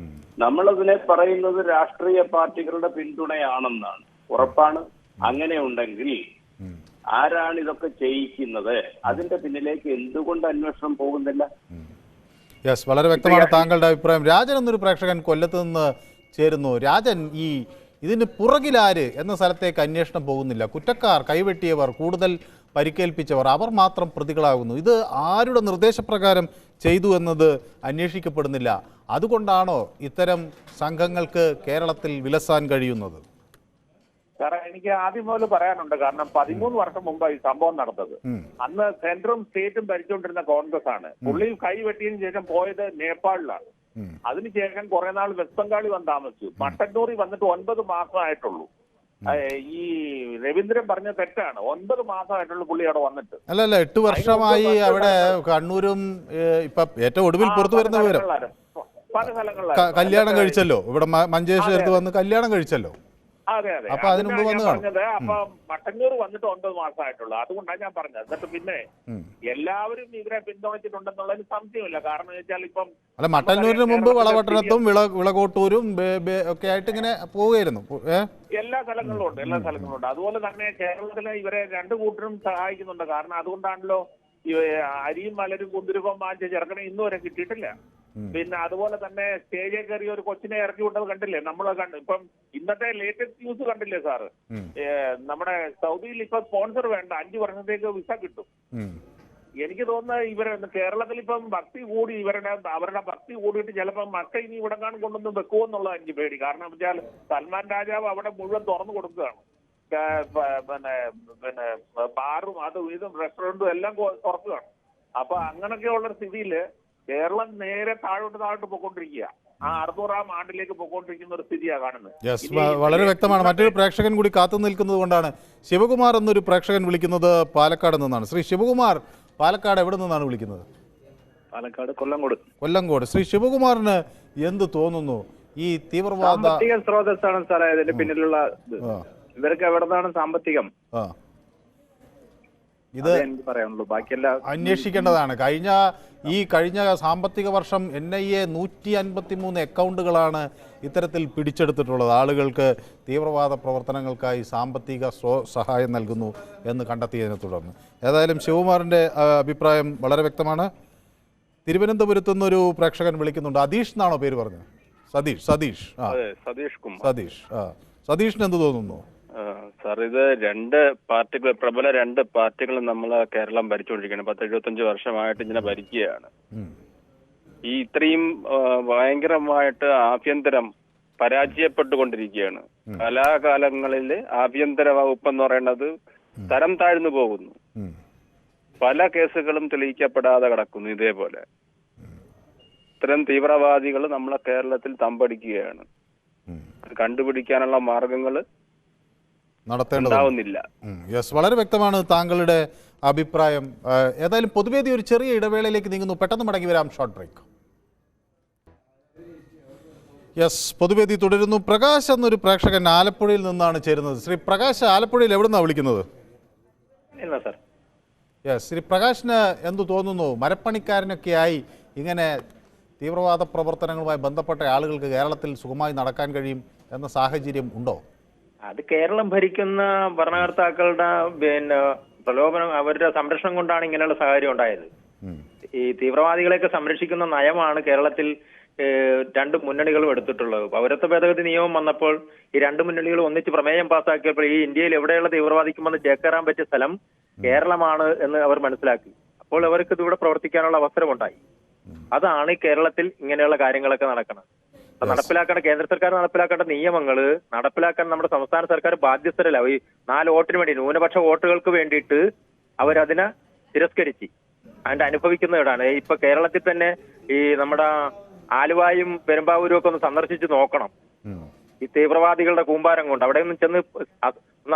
നമ്മളതിനെ പറയുന്നത് രാഷ്ട്രീയ പാർട്ടികളുടെ പിന്തുണയാണെന്നാണ്. ഉറപ്പാണ്. അങ്ങനെ ഉണ്ടെങ്കിൽ ആരാണ് ഇതൊക്കെ ചെയ്യിക്കുന്നത്? അതിന്റെ പിന്നിലേക്ക് എന്തുകൊണ്ട് അന്വേഷണം പോകുന്നില്ല? യെസ്, വളരെ വ്യക്തമാണ് താങ്കളുടെ അഭിപ്രായം. രാജൻ എന്നൊരു പ്രേക്ഷകൻ കൊല്ലത്ത് നിന്ന് ചേരുന്നു. രാജൻ, ഇതിന് പുറകിലാര് എന്ന സ്ഥലത്തേക്ക് അന്വേഷണം പോകുന്നില്ല. കുറ്റക്കാർ, കൈവെട്ടിയവർ, കൂടുതൽ പരിക്കേൽപ്പിച്ചവർ, അവർ മാത്രം പ്രതികളാകുന്നു. ഇത് ആരുടെ നിർദ്ദേശപ്രകാരം ചെയ്തു എന്നത് അന്വേഷിക്കപ്പെടുന്നില്ല. അതുകൊണ്ടാണോ ഇത്തരം സംഘങ്ങൾക്ക് കേരളത്തിൽ വിലസാൻ കഴിയുന്നത്? സാറേ, എനിക്ക് ആദ്യം മുതൽ പറയാനുണ്ട്. കാരണം 13 വർഷം മുമ്പ് ഈ സംഭവം നടന്നത്. അന്ന് സെൻട്രും സ്റ്റേറ്റും ഭരിച്ചുകൊണ്ടിരുന്ന കോൺഗ്രസ് ആണ്. പുള്ളി കൈവെട്ടിയതിനു ശേഷം പോയത് നേപ്പാളിലാണ്. അതിനുശേഷം കുറെ നാൾ വെസ്റ്റ് ബംഗാളിൽ വന്ന് താമസിച്ചു. മട്ടന്നൂരിൽ വന്നിട്ട് 9 മാസമായിട്ടുള്ളൂ. ഈ രവീന്ദ്രൻ പറഞ്ഞ തെറ്റാണ്. 9 മാസമായിട്ടുള്ള പുള്ളി അവിടെ വന്നിട്ട്. അല്ലല്ല, 8 വർഷമായി അവിടെ കണ്ണൂരും ഇപ്പൊ ഏറ്റവും ഒടുവിൽ പുറത്തു വരുന്ന വിവരം പല സ്ഥലങ്ങളിലാണ് കല്യാണം കഴിച്ചല്ലോ. ഇവിടെ മഞ്ചേശ്വരത്ത് വന്ന് കല്യാണം കഴിച്ചല്ലോ. അതെ അതെ, അപ്പൊ അതിന് മുമ്പ് വന്ന് പറഞ്ഞത്. അപ്പൊ മട്ടന്നൂർ വന്നിട്ട് 9 മാസമായിട്ടുള്ളൂ. അതുകൊണ്ടാണ് ഞാൻ പറഞ്ഞത്. എന്നിട്ട് പിന്നെ എല്ലാവരും ഇവരെ പിന്തുണച്ചിട്ടുണ്ടെന്നുള്ളതിന് സംശയമില്ല. കാരണം എന്ന് വെച്ചാൽ ഇപ്പം അല്ല, മട്ടന്നൂരിന് മുമ്പ് വളപട്ടണത്തും വിളകോട്ടൂരും ഒക്കെ ആയിട്ട് ഇങ്ങനെ പോവുകയായിരുന്നു. എല്ലാ സ്ഥലങ്ങളിലും ഉണ്ട്. അതുപോലെ തന്നെ കേരളത്തിലെ ഇവരെ 2 കൂട്ടരും സഹായിക്കുന്നുണ്ട്. കാരണം അതുകൊണ്ടാണല്ലോ ഈ അരിയും മലരും കുന്തിരിപ്പം വാങ്ങിച്ച ചെറുക്കനെ ഇന്നും വരെ കിട്ടിയിട്ടില്ല. പിന്നെ അതുപോലെ തന്നെ സ്റ്റേജിൽ കയറി ഒരു കൊച്ചിനെ ഇറക്കി വിട്ടത് കണ്ടില്ലേ നമ്മൾ? ഇപ്പം ഇന്നത്തെ ലേറ്റസ്റ്റ് ന്യൂസ് കണ്ടില്ലേ സാറ്? നമ്മുടെ സൗദിയിൽ ഇപ്പൊ സ്പോൺസർ വേണ്ട, 5 വർഷത്തേക്ക് വിസ കിട്ടും. എനിക്ക് തോന്നുന്നത് കേരളത്തിൽ ഇപ്പം ഭക്തി കൂടി അവരുടെ ഭക്തി കൂടിയിട്ട് ചിലപ്പോൾ മക്ക ഇനി ഇവിടെങ്ങാനും കൊണ്ടൊന്ന് വെക്കുമെന്നുള്ളത് എനിക്ക് പേടി. കാരണം വെച്ചാൽ സൽമാൻ രാജാവ് അവിടെ മുഴുവൻ തുറന്നു കൊടുക്കുകയാണ്. പിന്നെ ബാറും അതും ഇതും റെസ്റ്റോറന്റും എല്ലാം തുറക്കുകയാണ്. അപ്പൊ അങ്ങനെയൊക്കെയുള്ള സ്ഥിതിയിൽ കേരളം നേരെ താഴോട്ട് പോയിക്കൊണ്ടിരിക്കുക. ആ 600-ാം ആണ്ടിലേക്ക് പോയിക്കൊണ്ടിരിക്കുന്ന ഒരു സ്ഥിതിയാണ് കാണുന്നത്. വളരെ വ്യക്തമാണ്. മറ്റൊരു പ്രേക്ഷകൻ കൂടി കാത്തു നിൽക്കുന്നത് കൊണ്ടാണ് ശിവകുമാർ എന്നൊരു പ്രേക്ഷകൻ വിളിക്കുന്നത് പാലക്കാട് നിന്നാണ്. ശ്രീ ശിവകുമാർ, പാലക്കാട് എവിടെ നിന്നാണ് വിളിക്കുന്നത്? പാലക്കാട് കൊല്ലങ്കോട്. കൊല്ലങ്കോട്. ശ്രീ ശിവകുമാറിന് എന്ത് തോന്നുന്നു? ഈ തീവ്രവാദ സാമ്പത്തിക സ്രോതസ്സാണ് സാറേ ഇതിന്റെ പിന്നിലുള്ള ഇവർക്ക് എവിടെ നിന്നാണ് സാമ്പത്തികം? ഇത് എനിക്ക് പറയാനുള്ളൂ. ബാക്കിയെല്ലാം അന്വേഷിക്കേണ്ടതാണ്. കഴിഞ്ഞ സാമ്പത്തിക വർഷം NIA 153 അക്കൗണ്ടുകളാണ് ഇത്തരത്തിൽ പിടിച്ചെടുത്തിട്ടുള്ളത്. ആളുകൾക്ക് തീവ്രവാദ പ്രവർത്തനങ്ങൾക്കായി സാമ്പത്തിക സഹായം നൽകുന്നു എന്ന് കണ്ടെത്തിയതിനെ തുടർന്ന്. ഏതായാലും ശിവകുമാറിൻ്റെ അഭിപ്രായം വളരെ വ്യക്തമാണ്. തിരുവനന്തപുരത്തു നിന്നൊരു പ്രേക്ഷകൻ വിളിക്കുന്നുണ്ട്. അദീഷ് എന്നാണോ പേര് പറഞ്ഞത്? സതീഷ്. സതീഷിന് എന്ത് തോന്നുന്നു? സാർ, ഇത് പ്രബല രണ്ട് പാർട്ടികൾ നമ്മൾ കേരളം ഭരിച്ചുകൊണ്ടിരിക്കുകയാണ്. 10-75 വർഷമായിട്ട് ഇങ്ങനെ ഭരിക്കുകയാണ്. ഈ ഇത്രയും ഭയങ്കരമായിട്ട് ആഭ്യന്തരം പരാജയപ്പെട്ടുകൊണ്ടിരിക്കുകയാണ്. കലാകാലങ്ങളിൽ ആഭ്യന്തര വകുപ്പ് എന്ന് പറയുന്നത് തരം താഴ്ന്നു പോകുന്നു. പല കേസുകളും തെളിയിക്കപ്പെടാതെ കിടക്കുന്നു. ഇതേപോലെ ഇത്തരം തീവ്രവാദികൾ നമ്മളെ കേരളത്തിൽ തമ്പടിക്കുകയാണ്. അത് കണ്ടുപിടിക്കാനുള്ള മാർഗങ്ങൾ നടത്തേണ്ടതാവുന്നില്ല. വളരെ വ്യക്തമാണ് താങ്കളുടെ അഭിപ്രായം. ഏതായാലും പൊതുവേദി ഒരു ചെറിയ ഇടവേളയിലേക്ക് നീങ്ങുന്നു. പെട്ടെന്ന് മടങ്ങി വരാം. Short break. പൊതുവേദി തുടരുന്നു. പ്രകാശ് എന്നൊരു പ്രേക്ഷകൻ ആലപ്പുഴയിൽ നിന്നാണ് ചേരുന്നത്. ശ്രീ പ്രകാശ്, ആലപ്പുഴയിൽ എവിടെ നിന്നാണ് വിളിക്കുന്നത്? ശ്രീ പ്രകാശിന് എന്തു തോന്നുന്നു? മരപ്പണിക്കാരനൊക്കെയായി ഇങ്ങനെ തീവ്രവാദ പ്രവർത്തനങ്ങളുമായി ബന്ധപ്പെട്ട ആളുകൾക്ക് കേരളത്തിൽ സുഖമായി നടക്കാൻ കഴിയും എന്ന സാഹചര്യം ഉണ്ടോ? അത് കേരളം ഭരിക്കുന്ന ഭരണകർത്താക്കളുടെ പ്രലോഭനം, അവരുടെ സംരക്ഷണം കൊണ്ടാണ് ഇങ്ങനെയുള്ള സാഹചര്യം ഉണ്ടായത്. ഈ തീവ്രവാദികളെയൊക്കെ സംരക്ഷിക്കുന്ന നയമാണ് കേരളത്തിൽ രണ്ട് മുന്നണികളും എടുത്തിട്ടുള്ളത്. പൗരത്വ ഭേദഗതി നിയമം വന്നപ്പോൾ ഈ രണ്ട് മുന്നണികളും ഒന്നിച്ച് പ്രമേയം പാസ്സാക്കിയപ്പോൾ ഈ ഇന്ത്യയിൽ എവിടെയുള്ള തീവ്രവാദിക്കും വന്ന് ചേക്കേറാൻ പറ്റിയ സ്ഥലം കേരളമാണ് എന്ന് അവർ മനസ്സിലാക്കി. അപ്പോൾ അവർക്ക് ഇവിടെ പ്രവർത്തിക്കാനുള്ള അവസരമുണ്ടായി. അതാണ് കേരളത്തിൽ ഇങ്ങനെയുള്ള കാര്യങ്ങളൊക്കെ നടക്കുന്നത്. നടപ്പിലാക്കേണ്ട കേന്ദ്ര സർക്കാർ നടപ്പിലാക്കേണ്ട നിയമങ്ങൾ നടപ്പിലാക്കാൻ നമ്മുടെ സംസ്ഥാന സർക്കാർ ബാധ്യസ്ഥരല്ല. ഈ 4 വോട്ടിന് വേണ്ടി, ന്യൂനപക്ഷ വോട്ടുകൾക്ക് വേണ്ടിയിട്ട് അവരതിനെ തിരസ്കരിച്ച് അതിന്റെ അനുഭവിക്കുന്നതാണ്. ഇപ്പൊ കേരളത്തിൽ തന്നെ ഈ നമ്മുടെ ആലുവായും പെരുമ്പാവൂരും ഒക്കെ ഒന്ന് സന്ദർശിച്ച് നോക്കണം. ഈ തീവ്രവാദികളുടെ കൂമ്പാരം കൊണ്ട് അവിടെ ഒന്നും ചെന്ന്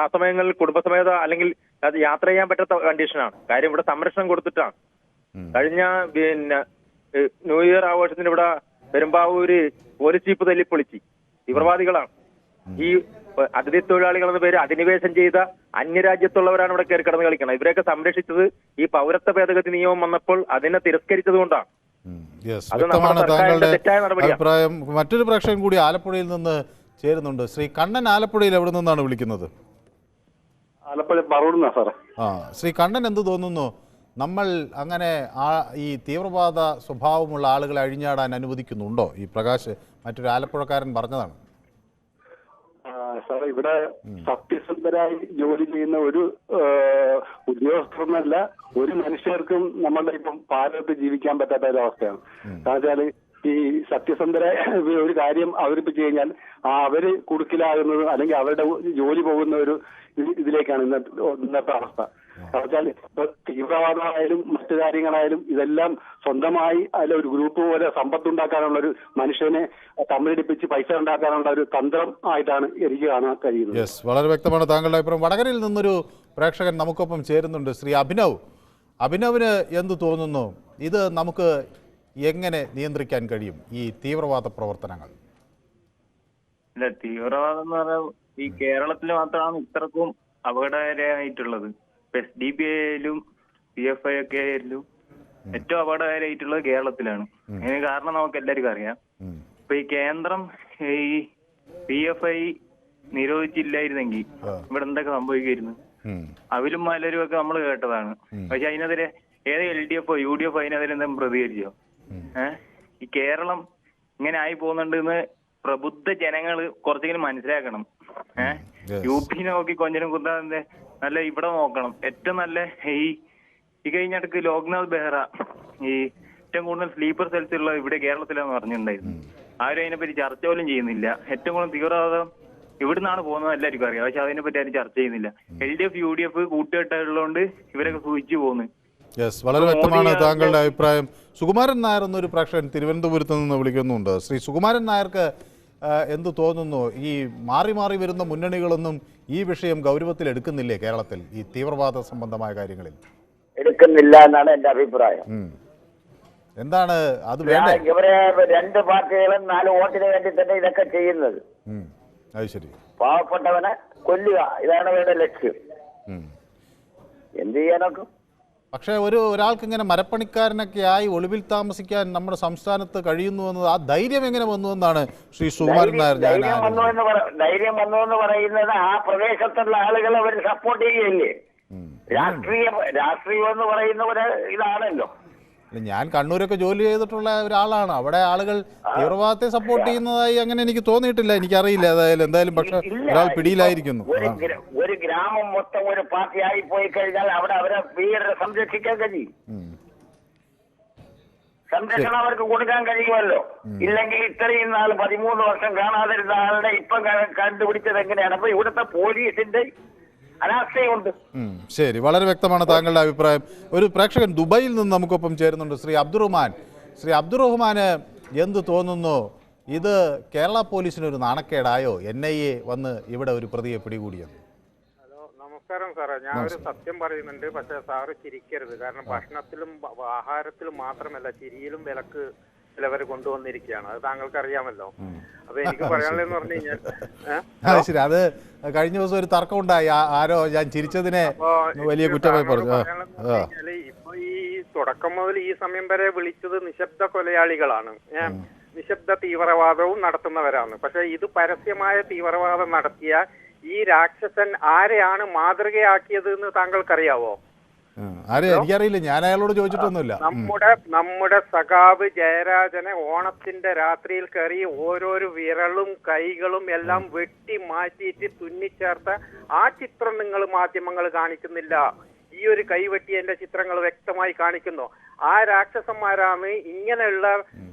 ആ സമയങ്ങളിൽ കുടുംബസമേത അല്ലെങ്കിൽ അത് യാത്ര ചെയ്യാൻ പറ്റാത്ത കണ്ടീഷനാണ്. കാര്യം ഇവിടെ സംരക്ഷണം കൊടുത്തിട്ടാണ്. കഴിഞ്ഞ ന്യൂ ഇയർ ആഘോഷത്തിന് ഇവിടെ പെരുമ്പാവൂര് പോലീസ് ജീപ്പ് തല്ലിപ്പൊളിച്ച് തീവ്രവാദികളാണ്. ഈ അതിഥി തൊഴിലാളികൾ എന്ന പേര് അധിനിവേശം ചെയ്ത അന്യരാജ്യത്തുള്ളവരാണ് ഇവിടെ കയറി കിടന്ന് കളിക്കണം. ഇവരെയൊക്കെ സംരക്ഷിച്ചത് ഈ പൗരത്വ ഭേദഗതി നിയമം വന്നപ്പോൾ അതിനെ തിരസ്കരിച്ചത് കൊണ്ടാണ്. തെറ്റായ അഭിപ്രായം. മറ്റൊരു പ്രേക്ഷകൻ കൂടി ആലപ്പുഴയിൽ നിന്ന് ചേരുന്നുണ്ട്. ശ്രീ കണ്ണൻ, ആലപ്പുഴയിൽ എവിടെ നിന്നാണ് വിളിക്കുന്നത്? ആലപ്പുഴ സാറേ. ശ്രീ കണ്ണൻ, എന്ത് തോന്നുന്നു? നമ്മൾ അങ്ങനെ ഈ തീവ്രവാദ സ്വഭാവമുള്ള ആളുകളെ അഴിഞ്ഞാടാൻ അനുവദിക്കുന്നുണ്ടോ? ഈ പ്രകാശ് മറ്റൊരു ആലപ്പുഴക്കാരൻ പറഞ്ഞതാണ്. സാറേ, ഇവിടെ സത്യസന്ധരായി ജോലി ചെയ്യുന്ന ഒരു ഉദ്യോഗസ്ഥർന്നല്ല ഒരു മനുഷ്യർക്കും നമ്മളുടെ ഇപ്പം ഭാരതത്തിൽ ജീവിക്കാൻ പറ്റാത്ത ഒരവസ്ഥയാണ്. കാരണം വെച്ചാല് ഈ സത്യസന്ധരായ ഒരു കാര്യം അവതരിപ്പിച്ചു കഴിഞ്ഞാൽ അവര് കുടുക്കിലാകുന്നത് അല്ലെങ്കിൽ അവരുടെ ജോലി പോകുന്ന ഒരു ഇതിലേക്കാണ് ഇന്നത്തെ അവസ്ഥ. വെച്ചാൽ തീവ്രവാദമായാലും മറ്റു കാര്യങ്ങളായാലും ഇതെല്ലാം സ്വന്തമായി അല്ല ഒരു ഗ്രൂപ്പ് പോലെ സമ്പത്തുണ്ടാക്കാനുള്ള ഒരു മനുഷ്യനെ തമ്മിലടിപ്പിച്ച് പൈസ ഉണ്ടാക്കാനുള്ള ഒരു തന്ത്രം ആയിട്ടാണ് എനിക്ക് കാണാൻ കഴിയുന്നത്. വളരെ വ്യക്തമാണ് താങ്കളുടെ അഭിപ്രായം. വടകരയിൽ നിന്നൊരു പ്രേക്ഷകൻ നമുക്കൊപ്പം ചേരുന്നുണ്ട്. ശ്രീ അഭിനവിന് എന്ത് തോന്നുന്നു? ഇത് നമുക്ക് എങ്ങനെ നിയന്ത്രിക്കാൻ കഴിയും ഈ തീവ്രവാദ പ്രവർത്തനങ്ങൾ? ഇല്ല, തീവ്രവാദം എന്ന് പറഞ്ഞാൽ ഈ കേരളത്തിൽ മാത്രമാണ് ഇത്രക്കും അപകടകരമായിട്ടുള്ളത്. SDPI-യിലും PFI ഒക്കെ ആയാലും ഏറ്റവും അപകടകരമായിട്ടുള്ളത് കേരളത്തിലാണ്. അതിന് കാരണം നമുക്ക് എല്ലാവർക്കും അറിയാം. ഇപ്പൊ ഈ കേന്ദ്രം ഈ PFI നിരോധിച്ചില്ലായിരുന്നെങ്കിൽ ഇവിടെ എന്തൊക്കെ സംഭവിക്കായിരുന്നു? അവിലും മലരും ഒക്കെ നമ്മൾ കേട്ടതാണ്. പക്ഷെ അതിനെതിരെ ഏത് LDF UDF അതിനെതിരെ എന്തെങ്കിലും പ്രതികരിച്ചോ? ഈ കേരളം ഇങ്ങനെ ആയി പോകുന്നുണ്ടെന്ന് പ്രബുദ്ധ ജനങ്ങൾ കുറച്ചെങ്കിലും മനസ്സിലാക്കണം. UP നോക്കി കൊഞ്ഞനും കുത്താതെ നല്ല ഇവിടെ നോക്കണം. ഏറ്റവും നല്ല ഈ ഈ കഴിഞ്ഞിടക്ക് ലോക്നാഥ് ബെഹ്റ ഈ ഏറ്റവും കൂടുതൽ സ്ലീപ്പർ സെൽസ് ഉള്ള ഇവിടെ കേരളത്തിലാന്ന് പറഞ്ഞിട്ടുണ്ടായിരുന്നു. ആരും അതിനെപ്പറ്റി ചർച്ച പോലും ചെയ്യുന്നില്ല. ഏറ്റവും കൂടുതൽ തീവ്രവാദം ഇവിടുന്നാണ് പോകുന്നത് എല്ലാവർക്കും അറിയാം, പക്ഷെ അതിനെപ്പറ്റി ആരും ചർച്ച ചെയ്യുന്നില്ല. LDF UDF കൂട്ടുകെട്ടുള്ളതുകൊണ്ട് ഇവരൊക്കെ സൂചിച്ചു പോകുന്നു. യെസ്, വളരെ വ്യക്തമാണ് താങ്കളുടെ അഭിപ്രായം. സുകുമാരൻ നായർ എന്നൊരു പ്രേക്ഷകൻ തിരുവനന്തപുരത്ത് നിന്ന് വിളിക്കുന്നുണ്ട്. ശ്രീ സുകുമാരൻ നായർക്ക് എന്ത് തോന്നുന്നു? ഈ മാറി മാറി വരുന്ന മുന്നണികളൊന്നും ഈ വിഷയം ഗൗരവത്തിൽ എടുക്കുന്നില്ലേ കേരളത്തിൽ, ഈ തീവ്രവാദ സംബന്ധമായ കാര്യങ്ങളിൽ? എടുക്കുന്നില്ല എന്നാണ് എന്റെ അഭിപ്രായം. എന്താണ് അത് വേണ്ടേ? ഇവരെ രണ്ട് പാർട്ടികളും 4 വോട്ടിന് വേണ്ടി തന്നെ ഇതൊക്കെ ചെയ്യുന്നത്. അത് ശരി. പാവപ്പെട്ടവനെ കൊല്ലുക, ഇതാണ് അവരുടെ ലക്ഷ്യം. എന്ത് ചെയ്യാനൊക്കെ. പക്ഷേ ഒരാൾക്ക് ഇങ്ങനെ മരപ്പണിക്കാരനൊക്കെ ആയി ഒളിവിൽ താമസിക്കാൻ നമ്മുടെ സംസ്ഥാനത്ത് കഴിയുന്നു എന്നത്, ആ ധൈര്യം എങ്ങനെ വന്നു എന്നാണ് ശ്രീ സുകുമാരൻ നായർ. ധൈര്യം വന്നു എന്ന് പറയുന്നത് ആ പ്രദേശത്തുള്ള ആളുകൾ അവർ സപ്പോർട്ട് ചെയ്യുകയല്ലേ. രാഷ്ട്രീയം എന്ന് പറയുന്ന ഒരു ഇതാണല്ലോ. ഞാൻ കണ്ണൂരൊക്കെ ജോലി ചെയ്തിട്ടുള്ള ഒരാളാണ്. അവിടെ ആളുകൾ തീവ്രവാദത്തെ സപ്പോർട്ട് ചെയ്യുന്നതായി അങ്ങനെ എനിക്ക് തോന്നിയിട്ടില്ല. എനിക്കറിയില്ല എന്തായാലും. പക്ഷെ ഒരാൾ പിടിയിലായിരിക്കുന്നു. ഒരു ഗ്രാമം മൊത്തം ഒരു പാർട്ടിയായി പോയി കഴിഞ്ഞാൽ അവിടെ അവരെ ഭീകരരെ സംരക്ഷിക്കാൻ കഴിയും. സംരക്ഷണം അവർക്ക് കൊടുക്കാൻ കഴിയുമല്ലോ. ഇല്ലെങ്കിൽ ഇത്രയും നാൾ 13 വർഷം കാണാതിരുന്ന ആളുടെ ഇപ്പം കണ്ടുപിടിച്ചത് എങ്ങനെയാണ്? അപ്പൊ ഇവിടുത്തെ പോലീസിന്റെ അനാസ്ഥയുണ്ട്. ശരി, വളരെ വ്യക്തമാണ് താങ്കളുടെ അഭിപ്രായം. ഒരു പ്രേക്ഷകൻ ദുബൈയിൽ നിന്ന് നമുക്കൊപ്പം ചേരുന്നുണ്ട്, ശ്രീ അബ്ദുറഹ്മാൻ. ശ്രീ അബ്ദുറഹ്മാന് എന്ത് തോന്നുന്നു? ഇത് കേരള പോലീസിനൊരു നാണക്കേടായോ NIA വന്ന് ഇവിടെ ഒരു പ്രതിയെ പിടികൂടിയത്? ഹലോ, നമസ്കാരം സാറേ. ഞാൻ ഒരു സത്യം പറയുന്നുണ്ട്, പക്ഷെ സാറ് ചിരിക്കരുത്. കാരണം ഭക്ഷണത്തിലും ആഹാരത്തിലും മാത്രമല്ല, ചിരിയിലും വിലക്ക് ചിലവർ കൊണ്ടുവന്നിരിക്കുകയാണ്. അത് താങ്കൾക്ക് അറിയാമല്ലോ. അപ്പൊ എനിക്ക് പറയാനുള്ളതെന്ന് പറഞ്ഞു കഴിഞ്ഞാൽ, ശരി, അത് കഴിഞ്ഞ ദിവസം ഒരു തർക്കം ഉണ്ടായി. ആരോ ഞാൻ ചിരിച്ചതിനെ വലിയ കുറ്റമായി പറഞ്ഞു. ഇപ്പൊ ഈ തുടക്കം മുതൽ ഈ സമയം വരെ വിളിച്ചത് നിശബ്ദ കൊലയാളികളാണ്, നിശബ്ദ തീവ്രവാദവും നടത്തുന്നവരാണ്. പക്ഷെ ഇത് പരസ്യമായ തീവ്രവാദം നടത്തിയ ഈ രാക്ഷസൻ ആരെയാണ് മാതൃകയാക്കിയത് എന്ന് താങ്കൾക്കറിയാവോ? എനിക്കറിയില്ല, ഞാൻ അയാളോട് ചോദിച്ചിട്ടൊന്നുമില്ല. നമ്മുടെ സഖാവ് ജയരാജനെ ഓണത്തിന്റെ രാത്രിയിൽ കയറി ഓരോരോ വിരലും കൈകളും എല്ലാം വെട്ടി മാറ്റിയിട്ട് തുന്നിച്ചേർത്ത ആ ചിത്രം നിങ്ങൾ മാധ്യമങ്ങൾ കാണിക്കുന്നില്ല. ഈ ഒരു കൈവെട്ടിയതിന്റെ ചിത്രങ്ങൾ വ്യക്തമായി കാണിക്കുന്നു. ആ രാക്ഷസന്മാരാണ് ഇങ്ങനെയുള്ള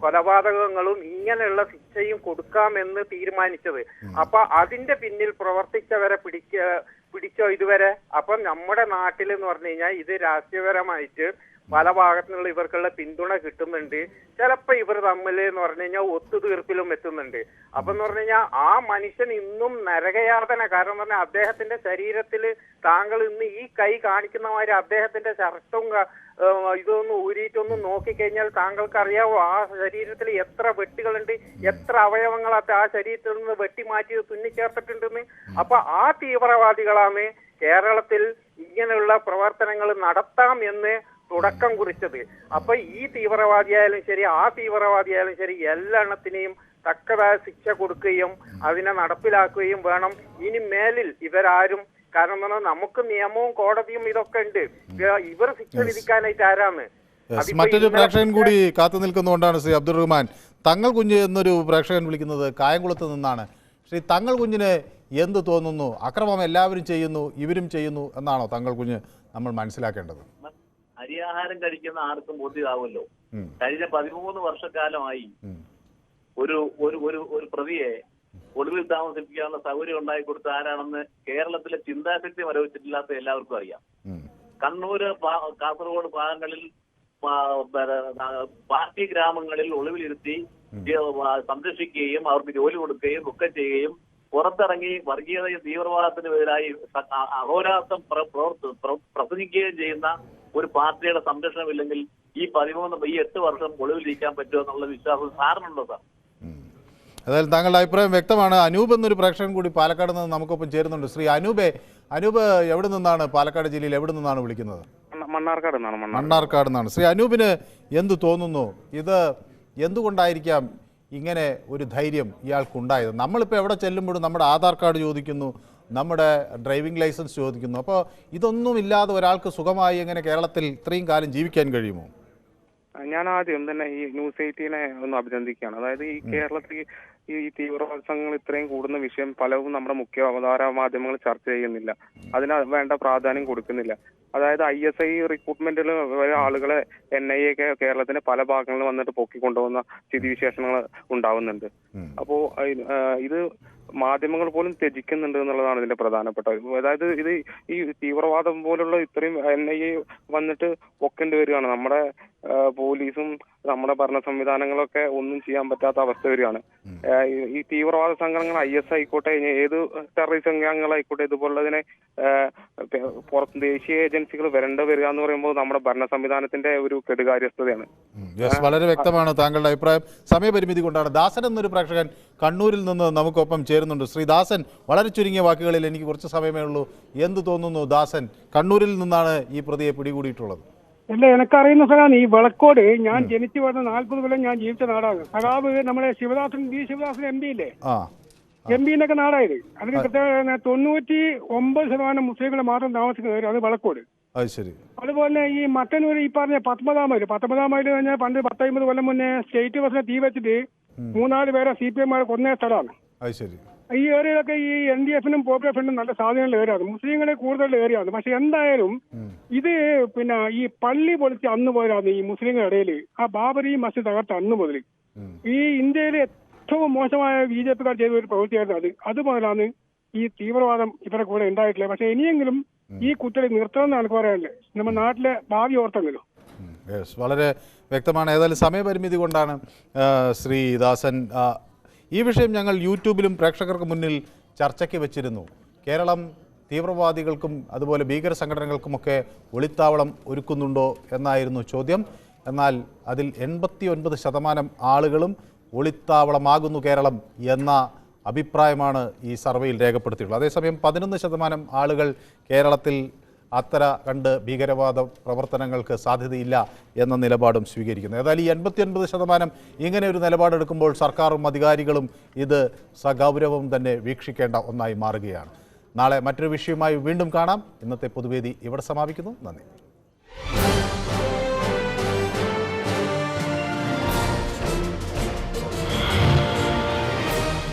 കൊലപാതകങ്ങളും ഇങ്ങനെയുള്ള ശിക്ഷയും കൊടുക്കാമെന്ന് തീരുമാനിച്ചത്. അപ്പൊ അതിന്റെ പിന്നിൽ പ്രവർത്തിച്ചവരെ പിടിച്ചോ ഇതുവരെ? അപ്പം നമ്മുടെ നാട്ടിൽ എന്ന് പറഞ്ഞു കഴിഞ്ഞാൽ ഇത് രാഷ്ട്രീയപരമായിട്ട് പല ഭാഗത്തു നിന്നുള്ള ഇവർക്കുള്ള പിന്തുണ കിട്ടുന്നുണ്ട്. ചിലപ്പോ ഇവർ തമ്മിൽ എന്ന് പറഞ്ഞു കഴിഞ്ഞാൽ ഒത്തുതീർപ്പിലും എത്തുന്നുണ്ട്. അപ്പൊ എന്ന് പറഞ്ഞു കഴിഞ്ഞാൽ ആ മനുഷ്യൻ ഇന്നും നരകയാതന. കാരണം പറഞ്ഞാൽ അദ്ദേഹത്തിന്റെ ശരീരത്തിൽ താങ്കൾ ഇന്ന് ഈ കൈ കാണിക്കുന്ന മാതിരി അദ്ദേഹത്തിന്റെ ഷർട്ടും ഇതൊന്നും ഊരിയിട്ടൊന്നും നോക്കിക്കഴിഞ്ഞാൽ താങ്കൾക്ക് അറിയാവോ ആ ശരീരത്തിൽ എത്ര വെട്ടുകളുണ്ട്, എത്ര അവയവങ്ങളാ ആ ശരീരത്തിൽ നിന്ന് വെട്ടിമാറ്റി തുന്നിച്ചേർത്തിട്ടുണ്ടെന്ന്. അപ്പൊ ആ തീവ്രവാദികളാണ് കേരളത്തിൽ ഇങ്ങനെയുള്ള പ്രവർത്തനങ്ങൾ നടത്താം എന്ന് തുടക്കം കുറിച്ചത്. അപ്പൊ ഈ തീവ്രവാദിയായാലും ശരി, ആ തീവ്രവാദിയായാലും ശരി, എല്ലാത്തിനെയും തക്കതായ ശിക്ഷ കൊടുക്കുകയും അതിനെ നടപ്പിലാക്കുകയും വേണം. ഇനി മേലിൽ ഇവരാരും, കാരണം പറഞ്ഞാൽ നമുക്ക് നിയമവും കോടതിയും ഇതൊക്കെ ഉണ്ട്, ഇവർ ശിക്ഷ വിധിക്കാനായിട്ട് ആരാണ്? മറ്റൊരു പ്രേക്ഷകൻ കൂടി കാത്തു നിൽക്കുന്നതുകൊണ്ടാണ് ശ്രീ അബ്ദുറഹ്മാൻ. തങ്ങൾ കുഞ്ഞ് എന്നൊരു പ്രേക്ഷകൻ വിളിക്കുന്നത് കായംകുളത്ത് നിന്നാണ്. ശ്രീ തങ്ങൾ കുഞ്ഞിന് എന്ത് തോന്നുന്നു? അക്രമം എല്ലാവരും ചെയ്യുന്നു, ഇവരും ചെയ്യുന്നു എന്നാണോ തങ്ങൾ കുഞ്ഞ് നമ്മൾ മനസ്സിലാക്കേണ്ടത്? അരിയാഹാരം കഴിക്കുന്ന ആർക്കും ബോധ്യമാവുമല്ലോ. കഴിഞ്ഞ 13 വർഷക്കാലമായി ഒരു ഒരു ഒരു പ്രതിയെ ഒളിവിൽ താമസിപ്പിക്കാനുള്ള സൗകര്യം ഉണ്ടാക്കി കൊടുത്ത ആരാണെന്ന് കേരളത്തിലെ ചിന്താശക്തി മരവിച്ചിട്ടില്ലാത്ത എല്ലാവർക്കും അറിയാം. കണ്ണൂര്, കാസർഗോഡ് ഭാഗങ്ങളിൽ പാർട്ടി ഗ്രാമങ്ങളിൽ ഒളിവിലിരുത്തി സംരക്ഷിക്കുകയും അവർക്ക് ജോലി കൊടുക്കുകയും ഒക്കെ ചെയ്യുകയും പുറത്തിറങ്ങി വർഗീയതയും തീവ്രവാദത്തിനുമെതിരായി അഹോരാത്രം പ്രസംഗിക്കുകയും ചെയ്യുന്ന ഒരു പാർട്ടിയുടെ സംരക്ഷണമില്ലെങ്കിൽ ഈ 8 വർഷം ഒളിവിലിരിക്കാൻ പറ്റുമോ എന്നുള്ള വിശ്വാസം സാറിനുണ്ടോ സാർ? അതായത് താങ്കളുടെ അഭിപ്രായം വ്യക്തമാണ്. അനൂപ് എന്നൊരു പ്രേക്ഷകൻ കൂടി പാലക്കാട് നിന്ന് നമുക്കൊപ്പം ചേരുന്നുണ്ട്. ശ്രീ അനൂപ് എവിടെ നിന്നാണ്? പാലക്കാട് ജില്ലയിൽ എവിടെ നിന്നാണ് വിളിക്കുന്നത്? മണ്ണാർക്കാട് നിന്നാണ്. ശ്രീ അനൂപിന് എന്ത് തോന്നുന്നു? ഇത് എന്തുകൊണ്ടായിരിക്കാം ഇങ്ങനെ ഒരു ധൈര്യം ഇയാൾക്കുണ്ടായത്? നമ്മളിപ്പോൾ എവിടെ ചെല്ലുമ്പോഴും നമ്മുടെ ആധാർ കാർഡ് ചോദിക്കുന്നു, നമ്മുടെ ഡ്രൈവിംഗ് ലൈസൻസ് ചോദിക്കുന്നു. അപ്പോൾ ഇതൊന്നുമില്ലാതെ ഒരാൾക്ക് സുഖമായി എങ്ങനെ കേരളത്തിൽ ഇത്രയും കാലം ജീവിക്കാൻ കഴിയുമോ? ഞാൻ ആദ്യം തന്നെ ഈ ന്യൂസ് 18 ഒന്ന് അഭിനന്ദിക്കുകയാണ്. അതായത് ഈ കേരളത്തിൽ ഈ തീവ്രവാദ സംഘങ്ങൾ ഇത്രയും കൂടുന്ന വിഷയം പലവും നമ്മുടെ മുഖ്യ അവതാര മാധ്യമങ്ങൾ ചർച്ച ചെയ്യുന്നില്ല, അതിന് വേണ്ട പ്രാധാന്യം കൊടുക്കുന്നില്ല. അതായത് ISI റിക്രൂട്ട്മെന്റിൽ ആളുകളെ NIA ഒക്കെ കേരളത്തിന്റെ പല ഭാഗങ്ങളിൽ വന്നിട്ട് പൊക്കിക്കൊണ്ടുപോകുന്ന സ്ഥിതിവിശേഷങ്ങൾ ഉണ്ടാവുന്നുണ്ട്. അപ്പോ ഇത് മാധ്യമങ്ങൾ പോലും ത്യജിക്കുന്നുണ്ട് എന്നുള്ളതാണ് ഇതിന്റെ പ്രധാനപ്പെട്ട. അതായത് ഇത് ഈ തീവ്രവാദം പോലുള്ള ഇത്രയും NIA വന്നിട്ട് പൊക്കേണ്ടി വരികയാണ്. നമ്മുടെ പോലീസും നമ്മുടെ ഭരണ സംവിധാനങ്ങളൊക്കെ ഒന്നും ചെയ്യാൻ പറ്റാത്ത അവസ്ഥ വരികയാണ്. ഈ തീവ്രവാദ സംഘടനകൾ IS ആയിക്കോട്ടെ, ഏത് ടെററിസ്റ്റ് സംഘങ്ങളായിക്കോട്ടെ, ഇതുപോലുള്ളതിനെ പുറത്ത് ദേശീയ ഏജൻസികൾ വരേണ്ട വരിക എന്ന് പറയുമ്പോൾ നമ്മുടെ ഭരണ സംവിധാനത്തിന്റെ ഒരു കെടുകാര്യസ്ഥതയാണ്. വളരെ വ്യക്തമാണ് താങ്കളുടെ അഭിപ്രായം. സമയപരിമിതി കൊണ്ടാണ്. ദാസൻ എന്നൊരു പ്രേക്ഷകൻ കണ്ണൂരിൽ നിന്ന് നമുക്കൊപ്പം ചേരുന്നുണ്ട്. ശ്രീ ദാസൻ, വളരെ ചുരുങ്ങിയ വാക്കുകളിൽ, എനിക്ക് കുറച്ച് സമയമേ ഉള്ളൂ, എന്ത് തോന്നുന്നു ദാസൻ? കണ്ണൂരിൽ നിന്നാണ് ഈ പ്രതിയെ പിടികൂടിയിട്ടുള്ളത്. അല്ല, എനിക്കറിയുന്ന സ്ഥലമാണ് ഈ വിളക്കോട്. ഞാൻ ജനിച്ചു വളർന്ന 40 കൊല്ലം ഞാൻ ജീവിച്ച നാടാണ്. സഖാവ് നമ്മുടെ ശിവദാസൻ MP ഇല്ലേ, MP-ന്നൊക്കെ നാടായത്. അതിന് കൃത്യം 99% മുസ്ലിങ്ങൾ മാത്രം താമസിക്കുന്നവർ, അത് വിളക്കോട്. അതുപോലെ ഈ മട്ടന്നൂർ ഈ പറഞ്ഞ 19-ാം മൈൽ കഴിഞ്ഞാൽ പണ്ട് 10-50 കൊല്ലം മുന്നേ സ്റ്റേറ്റ് ബസ്സിനെ തീ വെച്ചിട്ട് 3-4 പേരെ CPM കൊന്ന സ്ഥലമാണ്. ഈ ഏരിയയിലൊക്കെ ഈ NDF-നും പോപ്പുലർ ഫ്രണ്ടും നല്ല സാധ്യതയുള്ള ഏരിയയാണ്, മുസ്ലിങ്ങളെ കൂടുതലുള്ള ഏരിയയാണ്. പക്ഷെ എന്തായാലും ഇത് പിന്നെ ഈ പള്ളി പൊളിച്ച് അന്ന് മുതലാണ് ഈ മുസ്ലിങ്ങളുടെ ഇടയിൽ ആ ബാബരി മസ്ജിദ് തകർത്ത അന്ന് മുതൽ ഈ ഇന്ത്യയിലെ ഏറ്റവും മോശമായ BJP-കാർ ചെയ്ത ഒരു പ്രവൃത്തിയായിരുന്നു അത്. അതുമുതലാണ് ഈ തീവ്രവാദം ഇവരുടെ കൂടെ ഉണ്ടായിട്ടില്ല. പക്ഷെ ഇനിയെങ്കിലും ഈ കുറ്റം നിർത്തണമെന്നാണ് എനിക്ക് പറയാനുള്ളത്, നമ്മുടെ നാട്ടിലെ ഭാവി ഓർത്തെങ്കിലും. വളരെ വ്യക്തമാണ്. ഏതായാലും സമയപരിമിതി കൊണ്ടാണ് ശ്രീ ദാസൻ, ഈ വിഷയം ഞങ്ങൾ യൂട്യൂബിലും പ്രേക്ഷകർക്ക് മുന്നിൽ ചർച്ചയ്ക്ക് വെച്ചിരുന്നു. കേരളം തീവ്രവാദികൾക്കും അതുപോലെ ഭീകര സംഘടനകൾക്കുമൊക്കെ ഒളിത്താവളം ഒരുക്കുന്നുണ്ടോ എന്നായിരുന്നു ചോദ്യം. എന്നാൽ അതിൽ 89% ആളുകളും ഒളിത്താവളമാകുന്നു കേരളം എന്ന അഭിപ്രായമാണ് ഈ സർവേയിൽ രേഖപ്പെടുത്തിയിട്ടുള്ളത്. അതേസമയം 11% ആളുകൾ കേരളത്തിൽ അത്തര കണ്ട് ഭീകരവാദ പ്രവർത്തനങ്ങൾക്ക് സാധ്യതയില്ല എന്ന നിലപാടും സ്വീകരിക്കുന്നു. ഏതായാലും ഈ 89% ഇങ്ങനെ ഒരു നിലപാടെടുക്കുമ്പോൾ സർക്കാരും അധികാരികളും ഇത് സഗൗരവം തന്നെ വീക്ഷിക്കേണ്ട ഒന്നായി മാറുകയാണ്. നാളെ മറ്റൊരു വിഷയവുമായി വീണ്ടും കാണാം. ഇന്നത്തെ പൊതുവേദി ഇവിടെ സമാപിക്കുന്നു. നന്ദി.